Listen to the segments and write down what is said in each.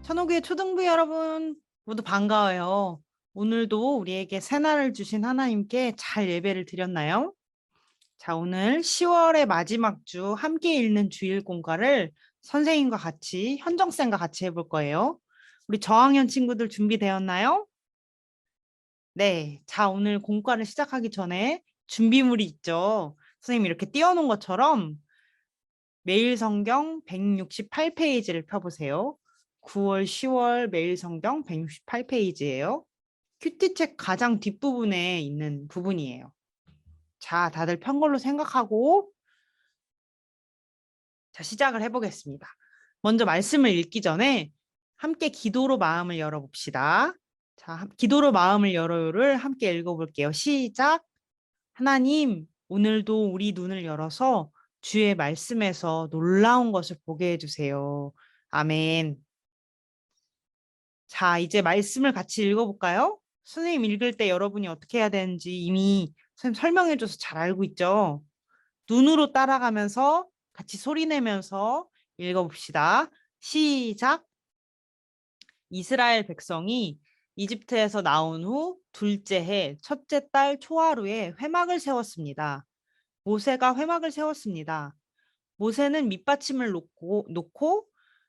천호교의 초등부 여러분 모두 반가워요. 오늘도 우리에게 새날을 주신 하나님께 잘 예배를 드렸나요? 자, 오늘 10월의 마지막 주 함께 읽는 주일 공과를 선생님과 같이, 현정쌤과 같이 해볼 거예요. 우리 저학년 친구들 준비되었나요? 네. 자, 오늘 공과를 시작하기 전에 준비물이 있죠. 선생님이 이렇게 띄워놓은 것처럼 매일 성경 168페이지를 펴보세요. 9월, 10월 매일 성경 168페이지예요. 큐티책 가장 뒷부분에 있는 부분이에요. 자, 다들 편 걸로 생각하고 자, 시작을 해보겠습니다. 먼저 말씀을 읽기 전에 함께 기도로 마음을 열어봅시다. 자, 기도로 마음을 열어요를 함께 읽어볼게요. 시작. 하나님, 오늘도 우리 눈을 열어서 주의 말씀에서 놀라운 것을 보게 해주세요. 아멘. 자, 이제 말씀을 같이 읽어볼까요? 선생님 읽을 때 여러분이 어떻게 해야 되는지 이미 선생님 설명해줘서 잘 알고 있죠? 눈으로 따라가면서 같이 소리내면서 읽어봅시다. 시작. 이스라엘 백성이 이집트에서 나온 후 둘째 해 첫째 달 초하루에 회막을 세웠습니다. 모세가 회막을 세웠습니다. 모세는 밑받침을 놓고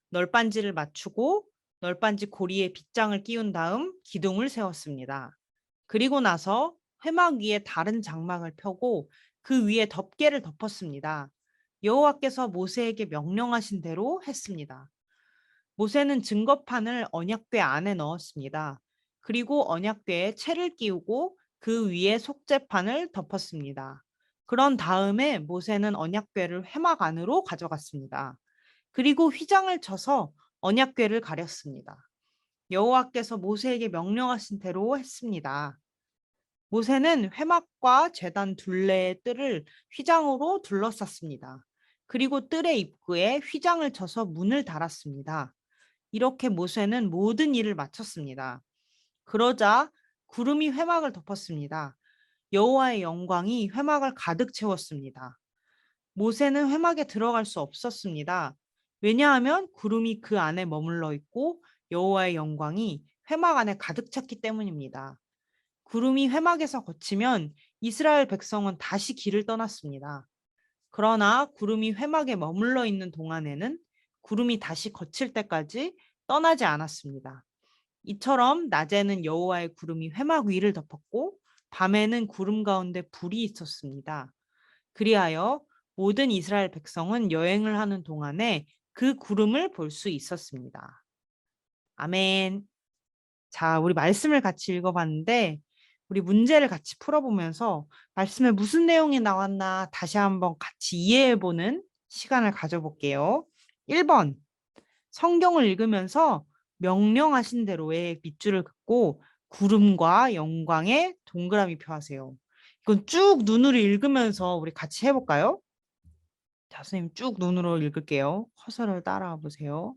널빤지를 맞추고 널빤지 고리에 빗장을 끼운 다음 기둥을 세웠습니다. 그리고 나서 회막 위에 다른 장막을 펴고 그 위에 덮개를 덮었습니다. 여호와께서 모세에게 명령하신 대로 했습니다. 모세는 증거판을 언약궤 안에 넣었습니다. 그리고 언약궤에 채를 끼우고 그 위에 속죄판을 덮었습니다. 그런 다음에 모세는 언약궤를 회막 안으로 가져갔습니다. 그리고 휘장을 쳐서 언약궤를 가렸습니다. 여호와께서 모세에게 명령하신 대로 했습니다. 모세는 회막과 제단 둘레의 뜰을 휘장으로 둘러쌌습니다. 그리고 뜰의 입구에 휘장을 쳐서 문을 달았습니다. 이렇게 모세는 모든 일을 마쳤습니다. 그러자 구름이 회막을 덮었습니다. 여호와의 영광이 회막을 가득 채웠습니다. 모세는 회막에 들어갈 수 없었습니다. 왜냐하면 구름이 그 안에 머물러 있고 여호와의 영광이 회막 안에 가득 찼기 때문입니다. 구름이 회막에서 거치면 이스라엘 백성은 다시 길을 떠났습니다. 그러나 구름이 회막에 머물러 있는 동안에는 구름이 다시 거칠 때까지 떠나지 않았습니다. 이처럼 낮에는 여호와의 구름이 회막 위를 덮었고 밤에는 구름 가운데 불이 있었습니다. 그리하여 모든 이스라엘 백성은 여행을 하는 동안에 그 구름을 볼 수 있었습니다. 아멘. 자, 우리 말씀을 같이 읽어봤는데 우리 문제를 같이 풀어보면서 말씀에 무슨 내용이 나왔나 다시 한번 같이 이해해보는 시간을 가져볼게요. 1번, 성경을 읽으면서 명령하신 대로의 밑줄을 긋고 구름과 영광에 동그라미 펴하세요. 이건 쭉 눈으로 읽으면서 우리 같이 해볼까요? 자, 선생님 쭉 눈으로 읽을게요. 커서를 따라와 보세요.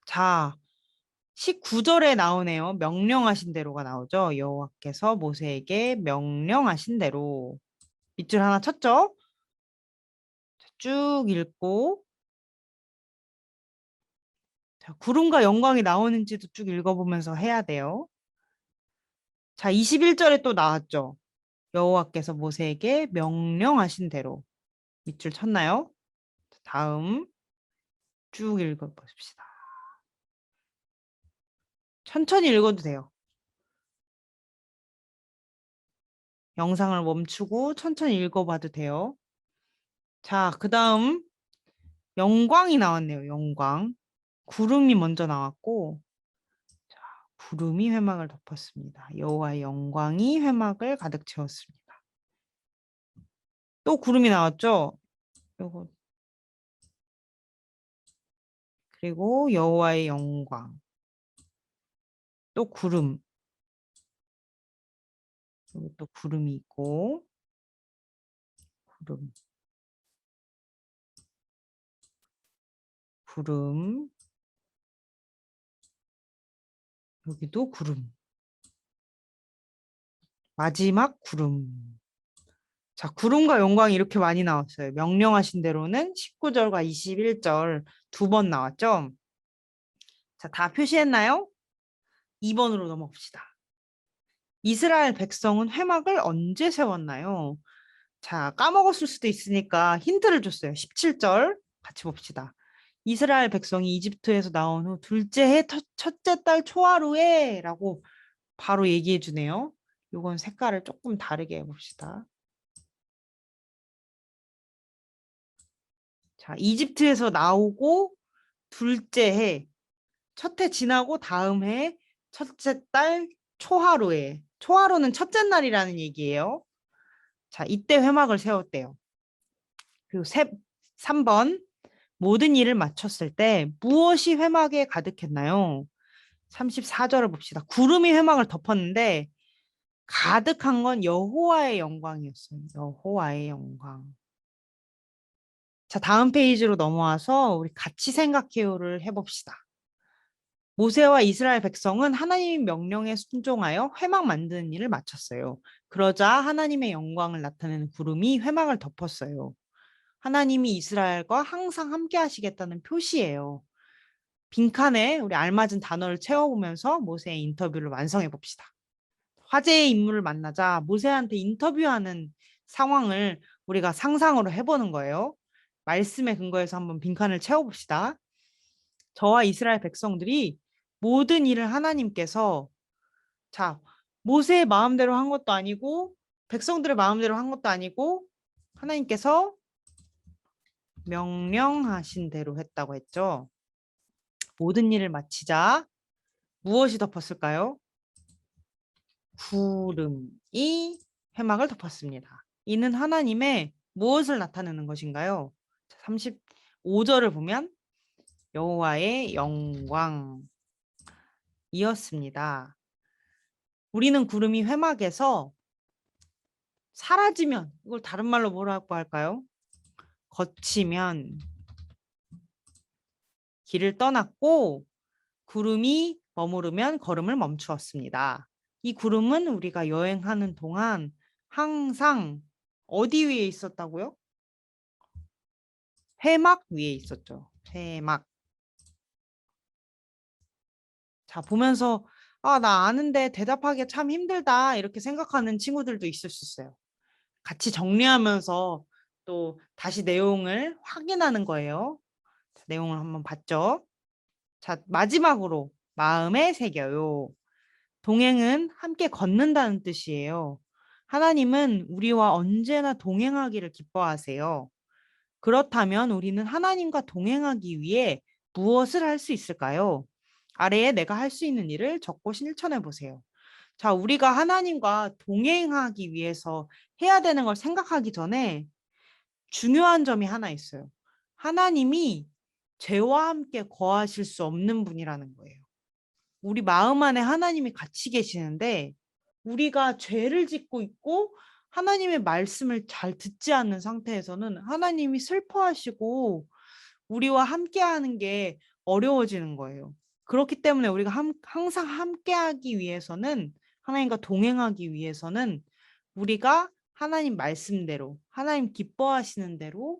자, 19절에 나오네요. 명령하신 대로가 나오죠. 여호와께서 모세에게 명령하신 대로. 밑줄 하나 쳤죠? 자, 쭉 읽고 자, 구름과 영광이 나오는지도 쭉 읽어보면서 해야 돼요. 자, 21절에 또 나왔죠. 여호와께서 모세에게 명령하신 대로. 밑줄 쳤나요? 다음 쭉 읽어보십시다. 천천히 읽어도 돼요. 영상을 멈추고 천천히 읽어봐도 돼요. 자, 그 다음 영광이 나왔네요. 영광. 구름이 먼저 나왔고 자, 구름이 회막을 덮었습니다. 여호와의 영광이 회막을 가득 채웠습니다. 또 구름이 나왔죠? 요거 그리고 여호와의 영광. 또 구름. 여기 또 구름이 있고 구름. 구름. 여기도 구름. 마지막 구름. 자, 구름과 영광이 이렇게 많이 나왔어요. 명령하신 대로는 19절과 21절 두 번 나왔죠? 자, 다 표시했나요? 2번으로 넘어봅시다. 이스라엘 백성은 회막을 언제 세웠나요? 자, 까먹었을 수도 있으니까 힌트를 줬어요. 17절 같이 봅시다. 이스라엘 백성이 이집트에서 나온 후 둘째 해 첫째 달 초하루에 라고 바로 얘기해 주네요. 요건 색깔을 조금 다르게 해봅시다. 자, 이집트에서 나오고 둘째 해, 첫 해 지나고 다음 해 첫째 달 초하루에. 초하루는 첫째 날이라는 얘기예요. 자, 이때 회막을 세웠대요. 그리고 3번. 모든 일을 마쳤을 때 무엇이 회막에 가득했나요? 34절을 봅시다. 구름이 회막을 덮었는데 가득한 건 여호와의 영광이었어요. 여호와의 영광. 자, 다음 페이지로 넘어와서 우리 같이 생각해요를 해봅시다. 모세와 이스라엘 백성은 하나님의 명령에 순종하여 회막 만드는 일을 마쳤어요. 그러자 하나님의 영광을 나타내는 구름이 회막을 덮었어요. 하나님이 이스라엘과 항상 함께 하시겠다는 표시예요. 빈칸에 우리 알맞은 단어를 채워보면서 모세의 인터뷰를 완성해 봅시다. 화제의 인물을 만나자 모세한테 인터뷰하는 상황을 우리가 상상으로 해보는 거예요. 말씀에 근거해서 한번 빈칸을 채워봅시다. 저와 이스라엘 백성들이 모든 일을 하나님께서 자, 모세의 마음대로 한 것도 아니고 백성들의 마음대로 한 것도 아니고 하나님께서 명령하신 대로 했다고 했죠. 모든 일을 마치자 무엇이 덮었을까요? 구름이 회막을 덮었습니다. 이는 하나님의 무엇을 나타내는 것인가요? 35절을 보면 여호와의 영광이었습니다. 우리는 구름이 회막에서 사라지면 이걸 다른 말로 뭐라고 할까요? 거치면 길을 떠났고 구름이 머무르면 걸음을 멈추었습니다. 이 구름은 우리가 여행하는 동안 항상 어디 위에 있었다고요? 회막 위에 있었죠. 회막. 자, 보면서 아, 나 아는데 대답하기 참 힘들다 이렇게 생각하는 친구들도 있을 수 있어요. 같이 정리하면서 또 다시 내용을 확인하는 거예요. 자, 내용을 한번 봤죠. 자, 마지막으로 마음에 새겨요. 동행은 함께 걷는다는 뜻이에요. 하나님은 우리와 언제나 동행하기를 기뻐하세요. 그렇다면 우리는 하나님과 동행하기 위해 무엇을 할 수 있을까요? 아래에 내가 할 수 있는 일을 적고 실천해 보세요. 자, 우리가 하나님과 동행하기 위해서 해야 되는 걸 생각하기 전에 중요한 점이 하나 있어요. 하나님이 죄와 함께 거하실 수 없는 분이라는 거예요. 우리 마음 안에 하나님이 같이 계시는데 우리가 죄를 짓고 있고 하나님의 말씀을 잘 듣지 않는 상태에서는 하나님이 슬퍼하시고 우리와 함께하는 게 어려워지는 거예요. 그렇기 때문에 우리가 항상 함께하기 위해서는 하나님과 동행하기 위해서는 우리가 하나님 말씀대로 하나님 기뻐하시는 대로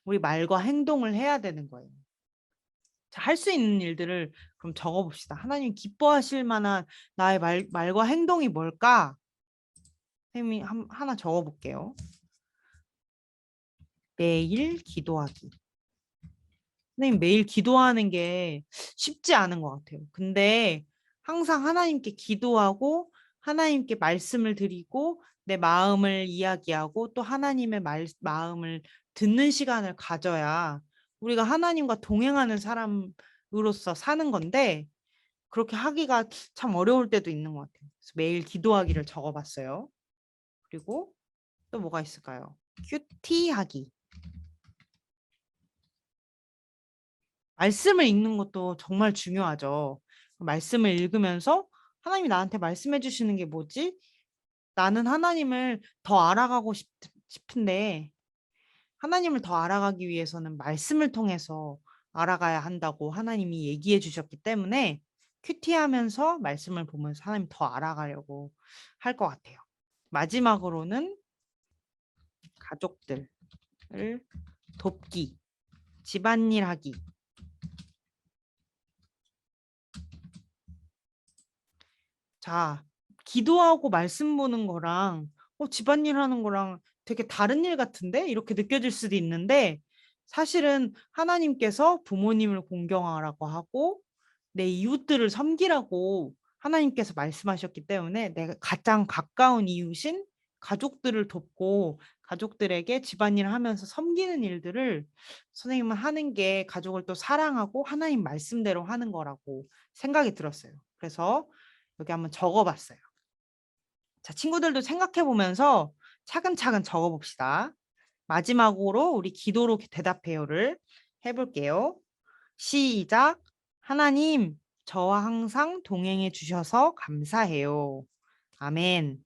우리 말과 행동을 해야 되는 거예요. 할 수 있는 일들을 그럼 적어봅시다. 하나님 기뻐하실 만한 나의 말과 행동이 뭘까? 선생님이 하나 적어볼게요. 매일 기도하기. 선생님 매일 기도하는 게 쉽지 않은 것 같아요. 근데 항상 하나님께 기도하고 하나님께 말씀을 드리고 내 마음을 이야기하고 또 하나님의 마음을 듣는 시간을 가져야 우리가 하나님과 동행하는 사람으로서 사는 건데 그렇게 하기가 참 어려울 때도 있는 것 같아요. 그래서 매일 기도하기를 적어봤어요. 그리고 또 뭐가 있을까요? 큐티하기. 말씀을 읽는 것도 정말 중요하죠. 말씀을 읽으면서 하나님이 나한테 말씀해 주시는 게 뭐지? 나는 하나님을 더 알아가고 싶은데 하나님을 더 알아가기 위해서는 말씀을 통해서 알아가야 한다고 하나님이 얘기해 주셨기 때문에 큐티하면서 말씀을 보면서 하나님 더 알아가려고 할 것 같아요. 마지막으로는 가족들을 돕기, 집안일 하기. 자, 기도하고 말씀 보는 거랑 집안일 하는 거랑 되게 다른 일 같은데? 이렇게 느껴질 수도 있는데 사실은 하나님께서 부모님을 공경하라고 하고 내 이웃들을 섬기라고 하나님께서 말씀하셨기 때문에 내가 가장 가까운 이웃인 가족들을 돕고 가족들에게 집안일을 하면서 섬기는 일들을 선생님은 하는 게 가족을 또 사랑하고 하나님 말씀대로 하는 거라고 생각이 들었어요. 그래서 여기 한번 적어봤어요. 자, 친구들도 생각해 보면서 차근차근 적어봅시다. 마지막으로 우리 기도로 대답해요를 해볼게요. 시작. 하나님, 저와 항상 동행해 주셔서 감사해요. 아멘.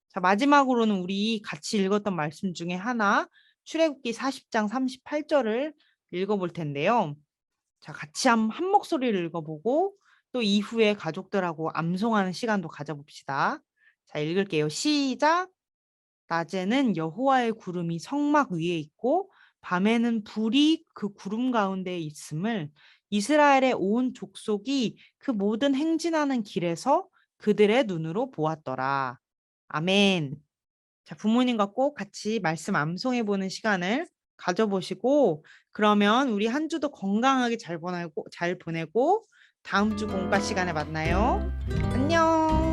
자, 마지막으로는 우리 같이 읽었던 말씀 중에 하나, 출애굽기 40장 38절을 읽어볼 텐데요. 자, 같이 한 목소리를 읽어보고 또 이후에 가족들하고 암송하는 시간도 가져봅시다. 자, 읽을게요. 시작. 낮에는 여호와의 구름이 성막 위에 있고 밤에는 불이 그 구름 가운데 있음을 이스라엘의 온 족속이 그 모든 행진하는 길에서 그들의 눈으로 보았더라. 아멘. 자, 부모님과 꼭 같이 말씀 암송해 보는 시간을 가져보시고 그러면 우리 한 주도 건강하게 잘 보내고 다음 주 공과 시간에 만나요. 안녕.